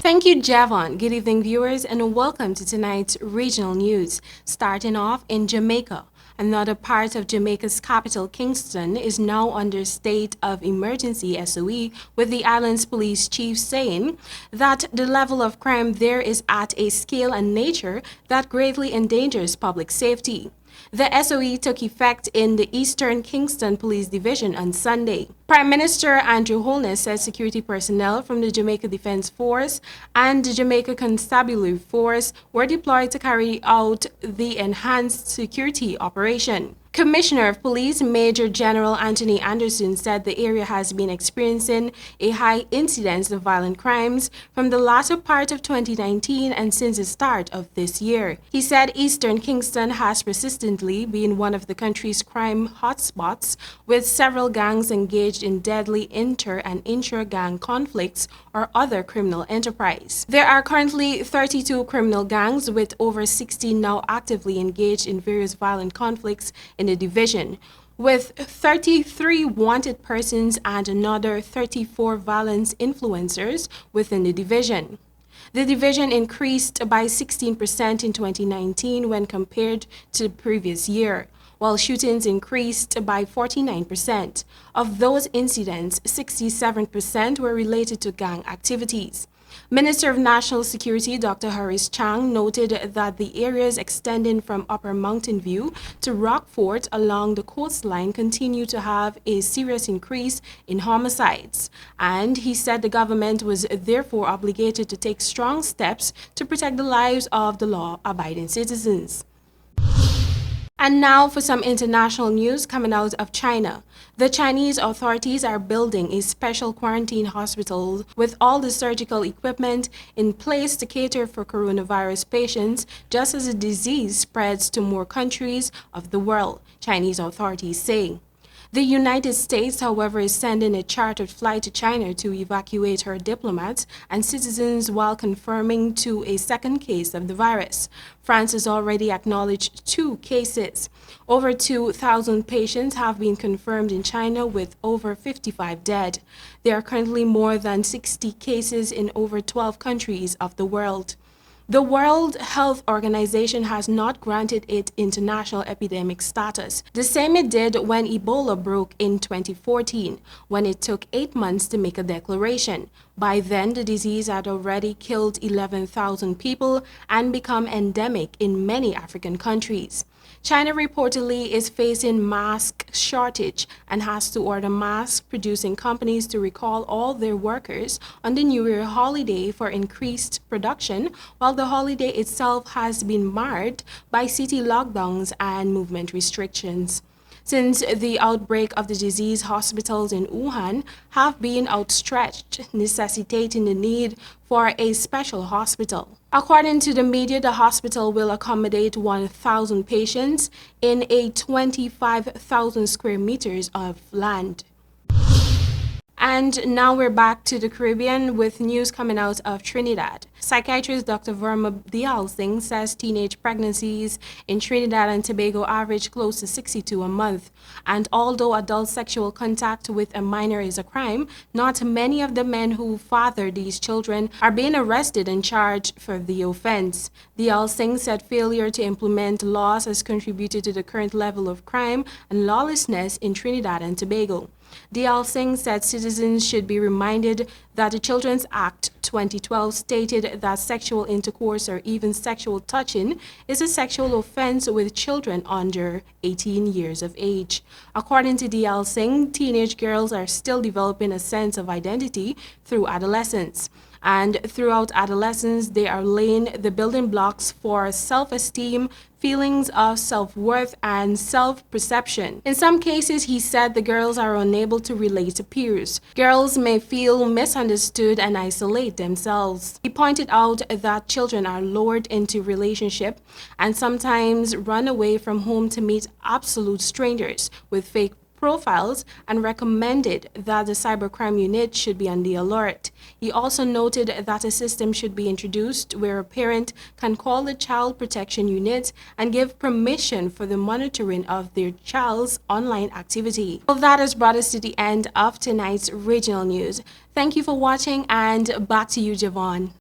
Thank you, Javon. Good evening, viewers, and welcome to tonight's regional news. Starting off in Jamaica. Another part of Jamaica's capital, Kingston, is now under state of emergency SOE, with the island's police chief saying that the level of crime there is at a scale and nature that greatly endangers public safety. The SOE took effect in the Eastern Kingston Police Division on Sunday. Prime Minister Andrew Holness said security personnel from the Jamaica Defense Force and the Jamaica Constabulary Force were deployed to carry out the enhanced security operation. Commissioner of Police Major General Anthony Anderson said the area has been experiencing a high incidence of violent crimes from the latter part of 2019 and since the start of this year. He said Eastern Kingston has persistently been one of the country's crime hotspots, with several gangs engaged in deadly inter- and intra-gang conflicts or other criminal enterprise. There are currently 32 criminal gangs, with over 60 now actively engaged in various violent conflicts in the division, with 33 wanted persons and another 34 violence influencers within the division. The division increased by 16% in 2019 when compared to the previous year, while shootings increased by 49%. Of those incidents, 67% were related to gang activities. Minister of National Security Dr. Horace Chang noted that the areas extending from Upper Mountain View to Rockfort along the coastline continue to have a serious increase in homicides, and he said the government was therefore obligated to take strong steps to protect the lives of the law-abiding citizens. And now for some international news coming out of China. The Chinese authorities are building a special quarantine hospital with all the surgical equipment in place to cater for coronavirus patients, just as the disease spreads to more countries of the world, Chinese authorities say. The United States, however, is sending a chartered flight to China to evacuate her diplomats and citizens while confirming to a second case of the virus. France has already acknowledged 2 cases. Over 2,000 patients have been confirmed in China, with over 55 dead. There are currently more than 60 cases in over 12 countries of the world. The World Health Organization has not granted it international epidemic status, the same it did when Ebola broke in 2014, when it took 8 months to make a declaration. By then, the disease had already killed 11,000 people and become endemic in many African countries. China reportedly is facing mask shortage and has to order mask producing companies to recall all their workers on the New Year holiday for increased production, while the holiday itself has been marred by city lockdowns and movement restrictions. Since the outbreak of the disease, hospitals in Wuhan have been outstretched, necessitating the need for a special hospital. According to the media, the hospital will accommodate 1,000 patients in a 25,000 square meters of land. And now we're back to the Caribbean with news coming out of Trinidad. Psychiatrist Dr. Verma Dial Singh says teenage pregnancies in Trinidad and Tobago average close to 62 a month. And although adult sexual contact with a minor is a crime, not many of the men who father these children are being arrested and charged for the offense. Dial Singh said failure to implement laws has contributed to the current level of crime and lawlessness in Trinidad and Tobago. Dial Singh said citizens should be reminded that the Children's Act 2012 stated that sexual intercourse or even sexual touching is a sexual offense with children under 18 years of age. According to Dial Singh, teenage girls are still developing a sense of identity through adolescence. And throughout adolescence, they are laying the building blocks for self-esteem, feelings of self-worth, and self-perception. In some cases, he said the girls are unable to relate to peers. Girls may feel misunderstood and isolate themselves. He pointed out that children are lured into relationship and sometimes run away from home to meet absolute strangers with fake profiles, and recommended that the cybercrime unit should be on the alert. He also noted that a system should be introduced where a parent can call the child protection unit and give permission for the monitoring of their child's online activity. Well, that has brought us to the end of tonight's regional news. Thank you for watching, and back to you, Javon.